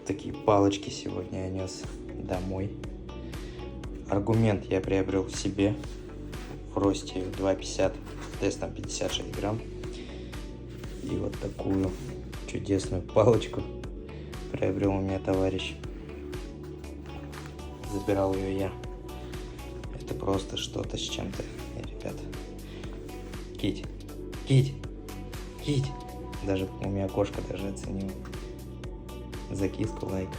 такие палочки сегодня я нес домой. Аргумент я приобрел себе в росте 2,50, весом 56 грамм. И вот такую чудесную палочку приобрел у меня товарищ. Забирал ее я. Это просто что-то с чем-то, ребят. Кить, Кить, Кить. Даже у меня кошка даже оценила. За киску лайк.